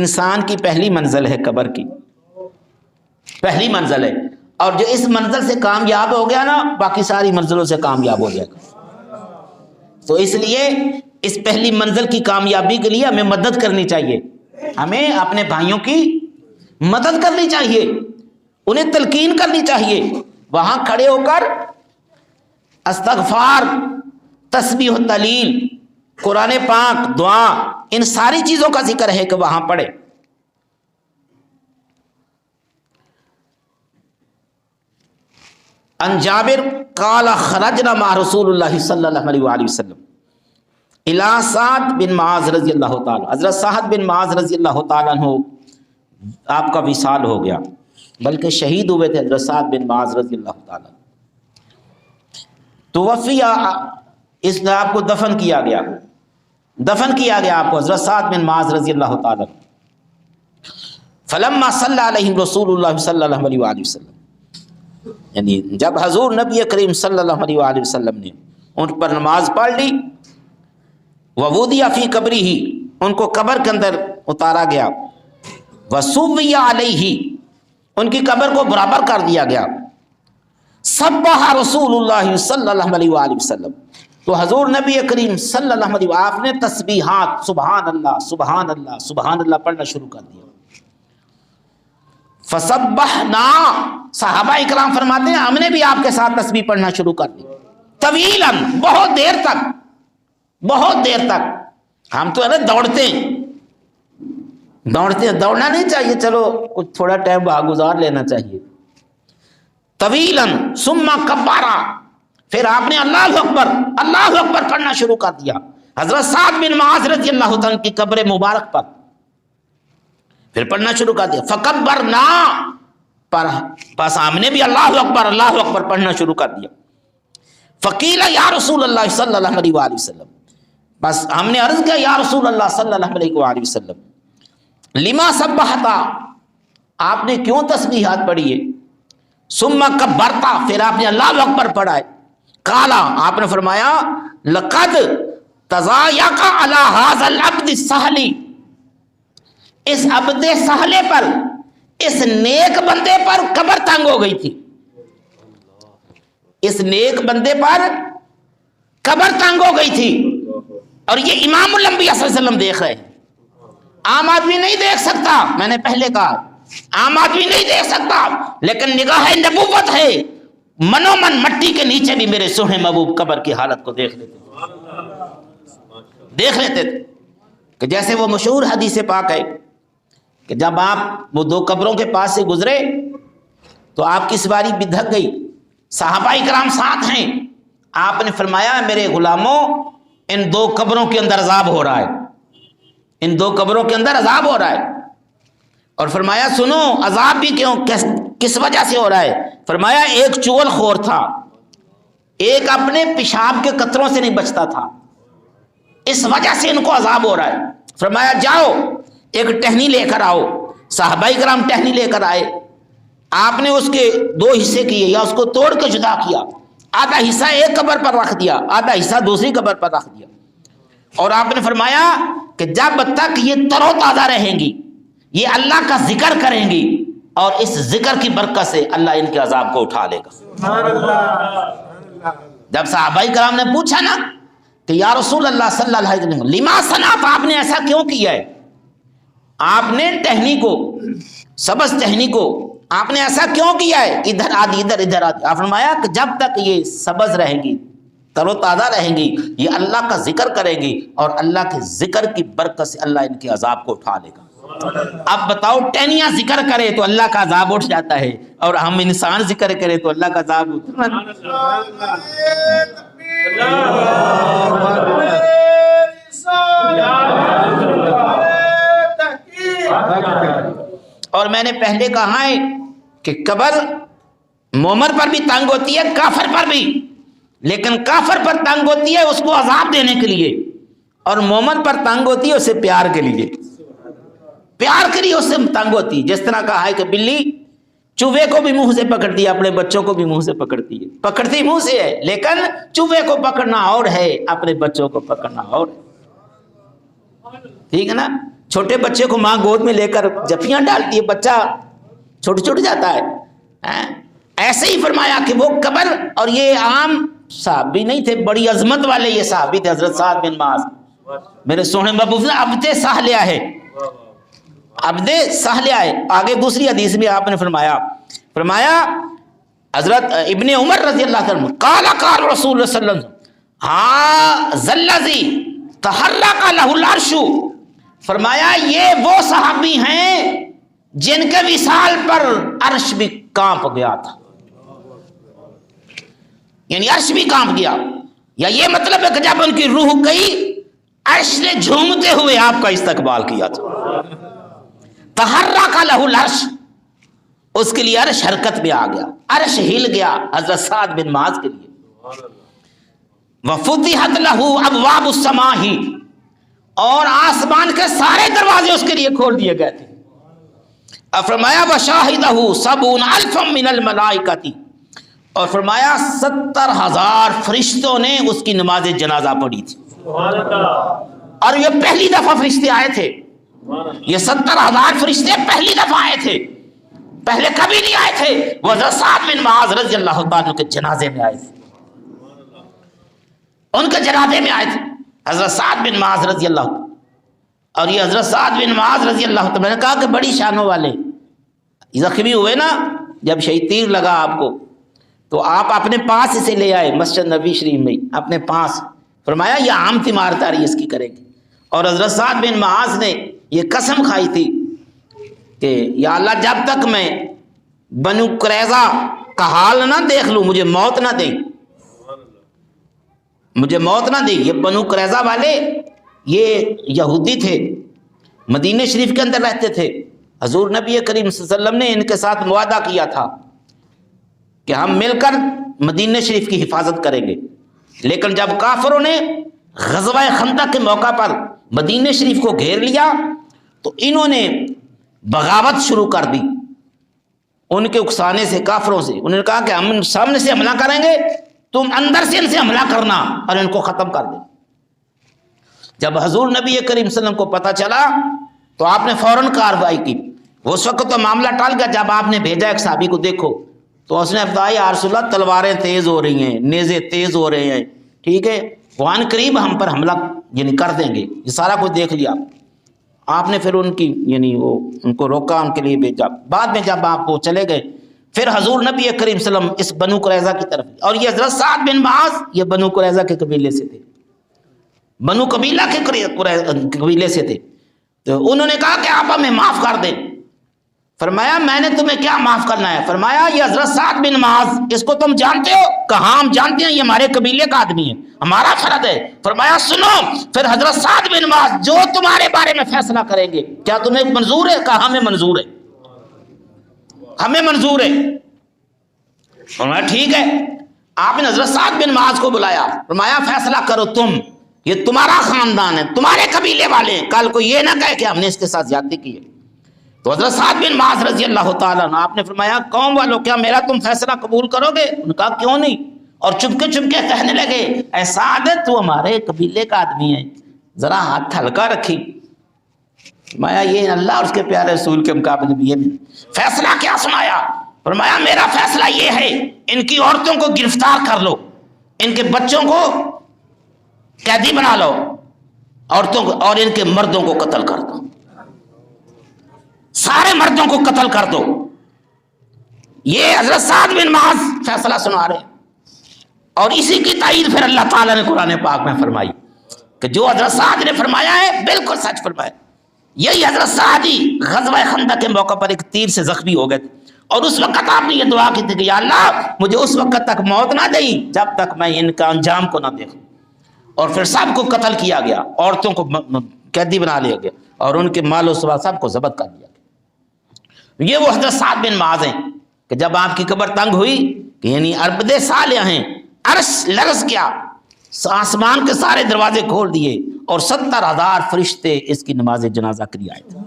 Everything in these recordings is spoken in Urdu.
انسان کی پہلی منزل ہے قبر کی، پہلی منزل ہے، اور جو اس منزل سے کامیاب ہو گیا نا باقی ساری منزلوں سے کامیاب ہو جائے گا۔ تو اس لیے اس پہلی منزل کی کامیابی کے لیے ہمیں مدد کرنی چاہیے، ہمیں اپنے بھائیوں کی مدد کرنی چاہیے، انہیں تلقین کرنی چاہیے، وہاں کھڑے ہو کر استغفار، تسبیح و تہلیل، قرآن پاک، دعا، ان ساری چیزوں کا ذکر ہے کہ وہاں پڑھے۔ ان جابر قال خرجنا مع رسول اللہ صلی اللہ علیہ وآلہ وسلم الی سعد بن معاذ رضی اللہ تعالی، حضرت سعد بن معاذ رضی اللہ تعالیٰ عنہ آپ کا وصال ہو گیا، بلکہ شہید ہوئے تھے حضرت سعد بن معاذ رضی اللہ تعالیٰ، توفی، اس نے آپ کو دفن کیا گیا آپ کو حضرت سعد بن معاذ رضی اللہ تعالیٰ۔ فلما صلی علیہم رسول اللہ صلی اللہ علیہ وآلہ وسلم، یعنی جب حضور نبی کریم صلی اللہ علیہ وآلہ وسلم نے ان پر نماز پڑھ لی، ووضع فی قبرہ، ان کو قبر کے اندر اتارا گیا، وسوی علیہ، ان کی قبر کو برابر کر دیا گیا، سبح رسول اللہ صلی اللہ علیہ وآلہ وسلم، تو حضور نبی کریم صلی اللہ علیہ وآلہ آپ نے تسبیحات سبحان اللہ سبحان اللہ سبحان اللہ پڑھنا شروع کر دیا۔ فسبحنا، صحابہ اکرام فرماتے ہیں ہم نے بھی آپ کے ساتھ تسبیح پڑھنا شروع کر دی، طویلا، بہت دیر تک، ہم تو ہے نا دوڑتے ہیں، دوڑنا نہیں چاہیے، چلو کچھ تھوڑا ٹائم وہاں گزار لینا چاہیے۔ طویلا ثم کبارا، پھر آپ نے اللہ اکبر پڑھنا شروع کر دیا حضرت سعد بن معاذ رضی اللہ تعالیٰ کی قبر مبارک پر، پھر پڑھنا شروع کر دیا۔ فکبرنا، بس ہم نے بھی اللہ اکبر پڑھنا شروع کر دیا۔ فقیل یا رسول اللہ صلی اللہ علیہ وآلہ وسلم، بس ہم نے عرض کیا یا رسول اللہ صلی اللہ علیہ وآلہ وسلم، لما سبحتا، آپ نے کیوں تسبیحات پڑھی ہے؟ ثم کبرتا، پھر آپ نے اللہ اکبر پڑھا ہے۔ قالا، آپ نے فرمایا لقد تضایق علی ھذا العبد السہل، اس عبد سہلے پر، اس نیک بندے پر قبر تنگ ہو گئی تھی، اس نیک بندے پر قبر تنگ ہو گئی تھی، اور یہ امام الانبیاء صلی اللہ علیہ وسلم دیکھ رہے ہیں، عام آدمی نہیں دیکھ سکتا، میں نے پہلے کہا عام آدمی نہیں دیکھ سکتا، لیکن نگاہ نبوت ہے، منو من مٹی کے نیچے بھی میرے سونے محبوب قبر کی حالت کو دیکھ لیتے تھے کہ جیسے وہ مشہور حدیث پاک ہے کہ جب آپ وہ دو قبروں کے پاس سے گزرے تو آپ کی سواری بھی دھک گئی، صحابہ اکرام ساتھ ہیں، آپ نے فرمایا میرے غلاموں ان دو قبروں کے اندر عذاب ہو رہا ہے، ان دو قبروں کے اندر عذاب ہو رہا ہے، اور فرمایا سنو عذاب بھی کیوں، کس وجہ سے ہو رہا ہے؟ فرمایا ایک چغل خور تھا، ایک اپنے پیشاب کے قطروں سے نہیں بچتا تھا، اس وجہ سے ان کو عذاب ہو رہا ہے۔ فرمایا جاؤ ایک ٹہنی لے کر آؤ، صحابہ کرام ٹہنی لے کر آئے، آپ نے اس کے دو حصے کیے یا اس کو توڑ کے جدا کیا، آدھا حصہ ایک قبر پر رکھ دیا، آدھا حصہ دوسری قبر پر رکھ دیا، اور آپ نے فرمایا کہ جب تک یہ تر و تازہ رہیں گی، یہ اللہ کا ذکر کریں گی، اور اس ذکر کی برکت سے اللہ ان کے عذاب کو اٹھا لے گا۔ جب صحابہ کرام نے پوچھا نا کہ یا رسول اللہ صلی اللہ علیہ وسلم لما صنعت، آپ نے ایسا کیوں کیا ہے؟ آپ نے ٹہنی کو، سبز ٹہنی کو آپ نے ایسا کیوں کیا ہے؟ ادھر آدھی ادھر آدھی، آپ نے فرمایا کہ جب تک یہ سبز رہیں گی، تر و تازہ رہیں گی، یہ اللہ کا ذکر کریں گی، اور اللہ کے ذکر کی برکت سے اللہ ان کے عذاب کو اٹھا لے گا۔ اب بتاؤ ٹہنیاں ذکر کرے تو اللہ کا عذاب اٹھ جاتا ہے، اور ہم انسان ذکر کرے تو اللہ کا عذاب اور میں نے پہلے کہا ہے کہ قبر مومن پر بھی تنگ ہوتی ہے، کافر پر بھی، لیکن کافر پر تنگ ہوتی ہے اس کو عذاب دینے کے لیے، اور مومن پر تنگ ہوتی ہے اسے پیار کے لیے اس سے تنگ ہوتی ہے۔ جس طرح کہا ہے کہ بلی چوہے کو بھی منہ سے پکڑتی ہے، اپنے بچوں کو بھی منہ سے پکڑتی ہے، پکڑتی منہ سے ہے، لیکن چوہے کو پکڑنا اور ہے، اپنے بچوں کو پکڑنا اور ہے، ٹھیک ہے نا؟ چھوٹے بچے کو ماں گود میں لے کر جفیاں ڈالتی ہے، بچہ چھوٹ جاتا ہے. ایسے ہی فرمایا کہ وہ قبر، اور یہ عام صحابی نہیں تھے، بڑی عظمت والے یہ صحابی تھے، حضرت سعد بن معاذ. میرے سونے محبوب نے عبد سہلیہ ہے، عبد سہلیہ ہے. آگے دوسری حدیث میں آپ نے فرمایا حضرت ابن عمر رضی اللہ عنہ قال قال رسول اللہ صلی اللہ علیہ وسلم ہاں ذلذی تحرک لہ العرش، فرمایا یہ وہ صحابی ہیں جن کے وصال پر عرش بھی کانپ گیا تھا، یعنی عرش بھی کانپ گیا. یا یہ مطلب ہے کہ جب ان کی روح گئی عرش نے جھومتے ہوئے آپ کا استقبال کیا تھا. تحرک لہ العرش، اس کے لیے عرش حرکت میں آ گیا، عرش ہل گیا حضرت سعد بن معاذ کے لیے. وفتحت لہ ابواب السماء، اور آسمان کے سارے دروازے اس کے لیے کھول دیے گئے تھے. فرمایا وشاہدہ 70,000 من الملائکۃ، اور فرمایا 70,000 فرشتوں نے اس کی نماز جنازہ پڑھی تھی. اور یہ پہلی دفعہ فرشتے آئے تھے، یہ 70,000 فرشتے پہلی دفعہ آئے تھے، پہلے کبھی نہیں آئے تھے. وہ حضرت سعد بن معاذ رضی اللہ تعالیٰ کے جنازے میں آئے تھے، ان کے جنازے میں آئے تھے حضرت سعد بن معاذ رضی اللہ. اور یہ حضرت سعد بن معاذ رضی اللہ تعالیٰ نے کہا کہ بڑی شانوں والے زخمی ہوئے نا، جب شہید تیر لگا آپ کو تو آپ اپنے پاس اسے لے آئے مسجد نبی شریف میں اپنے پاس. فرمایا یہ عام تیمارداری اس کی کریں گے. اور حضرت سعد بن معاذ نے یہ قسم کھائی تھی کہ یا اللہ جب تک میں بنو قریظہ کا حال نہ دیکھ لوں مجھے موت نہ دیں، مجھے موت نہ دیں. یہ بنو قریظہ والے یہ یہودی تھے، مدینہ شریف کے اندر رہتے تھے. حضور نبی کریم صلی اللہ علیہ وسلم نے ان کے ساتھ معاہدہ کیا تھا کہ ہم مل کر مدینہ شریف کی حفاظت کریں گے. لیکن جب کافروں نے غزوہ خندق کے موقع پر مدینہ شریف کو گھیر لیا تو انہوں نے بغاوت شروع کر دی ان کے اکسانے سے، کافروں سے. انہوں نے کہا کہ ہم سامنے سے حملہ کریں گے، تم اندر سے ان سے حملہ کرنا اور ان کو ختم کر دیں. جب حضور نبی کریم صلی اللہ علیہ وسلم کو پتہ چلا تو آپ نے فوراً کارروائی کی. اس وقت تو معاملہ ٹال گیا جب آپ نے بھیجا ایک صحابی کو دیکھو تو اس نے بتایا یا رسول اللہ تلواریں تیز ہو رہی ہیں، نیزے تیز ہو رہے ہیں، ٹھیک ہے وہاں قریب ہم پر حملہ یعنی کر دیں گے. یہ سارا کچھ دیکھ لیا آپ نے. پھر ان کی یعنی وہ ان کو روکا، ان کے لیے بھیجا. بعد میں جب آپ وہ چلے گئے پھر حضور نبی کریم صلی اللہ علیہ وسلم اس بنو قریظہ کی طرف. اور یہ حضرت سعد بن معاذ یہ بنو قریظہ کے قبیلے سے تھے، بنو قبیلہ کے قبیلے سے تھے. تو انہوں نے کہا کہ آپ ہمیں معاف کر دیں. فرمایا میں نے تمہیں کیا معاف کرنا ہے؟ فرمایا یہ حضرت سعد بن معاذ اس کو تم جانتے ہو؟ کہاں ہم جانتے ہیں، یہ ہمارے قبیلے کا آدمی ہے، ہمارا فرد ہے. فرمایا سنو پھر حضرت سعد بن معاذ جو تمہارے بارے میں فیصلہ کریں گے کیا تمہیں منظور ہے؟ کہا ہمیں منظور ہے، ہمیں منظور ہے. فرمایا ٹھیک ہے. آپ نے حضرت سعد بن معاذ کو بلایا، فرمایا فیصلہ کرو تم، یہ تمہارا خاندان ہے، تمہارے قبیلے والے ہیں، کل کو یہ نہ کہے کہ ہم نے اس کے ساتھ زیادتی کی ہے. تو حضرت سعد بن معاذ رضی اللہ تعالیٰ عنہ آپ نے فرمایا قوم والوں کیا میرا تم فیصلہ قبول کرو گے؟ انہوں نے کہا کیوں نہیں. اور چپکے چپکے کہنے لگے اے سعد تو ہمارے قبیلے کا آدمی ہے، ذرا ہاتھ ہلکا رکھی. فرمایا یہ اللہ اور اس کے پیارے رسول کے مقابلے میں یہ فیصلہ کیا سنایا؟ فرمایا میرا فیصلہ یہ ہے ان کی عورتوں کو گرفتار کر لو، ان کے بچوں کو قیدی بنا لو، عورتوں کو، اور ان کے مردوں کو قتل کر دو، سارے مردوں کو قتل کر دو. یہ حضرت سعد بن معاذ فیصلہ سنا رہے. اور اسی کی تائید پھر اللہ تعالیٰ نے قرآن پاک میں فرمائی کہ جو حضرت سعد نے فرمایا ہے بالکل سچ فرمایا. یہی حضرت سعد ہی غزوہ خندق کے موقع پر ایک تیر سے زخمی ہو گئے تھے، اور اس وقت آپ نے یہ دعا کی تھی کہ یا اللہ مجھے اس وقت تک موت نہ دیں جب تک میں ان کا انجام کو نہ دیکھوں. اور پھر سب کو قتل کیا گیا، عورتوں کو قیدی بنا لیا گیا، اور ان کے مال و سوا سب کو ضبط کر دیا گیا. یہ وہ حضرت سعد بن معاذ ہیں کہ جب آپ کی قبر تنگ ہوئی کہ یعنی عربد صالح ہیں، عرش لرز کیا، آسمان کے سارے دروازے کھول دیے اور 70,000 فرشتے اس کی نماز جنازہ کے لیے آئے تھے.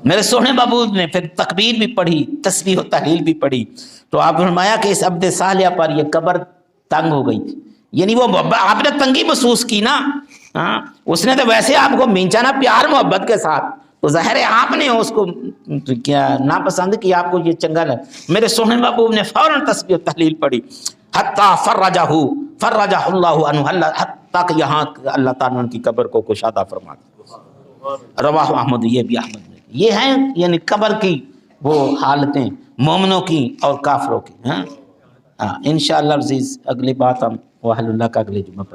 میرے سونے بابود نے پھر تکبیر بھی پڑھی، تسبیح و تحلیل بھی پڑھی. تو آپ نے فرمایا کہ اس عبد صالح پر یہ قبر تنگ ہو گئی تھی، یعنی وہ آپ نے تنگی محسوس کی نا ہاں اس نے تو ویسے آپ کو مینچا نا پیار محبت کے ساتھ، تو ظاہر ہے آپ نے اس کو کیا ناپسند کیا، آپ کو یہ چنگا لگا۔ میرے سونے محبوب نے فوراً تسبیح و تحلیل پڑھی، حتیٰ فرجہ اللہ عنہ، حتیٰ کہ یہاں اللہ تعالیٰ ان کی قبر کو کشادہ فرما دیا۔ رواہ احمد، یہ بھی احمد نے، یہ ہیں یعنی قبر کی وہ حالتیں مومنوں کی اور کافروں کی۔ ہاں انشاءاللہ عزیز اگلی بات ہم وحل اللہ کا اگلے جمعہ پر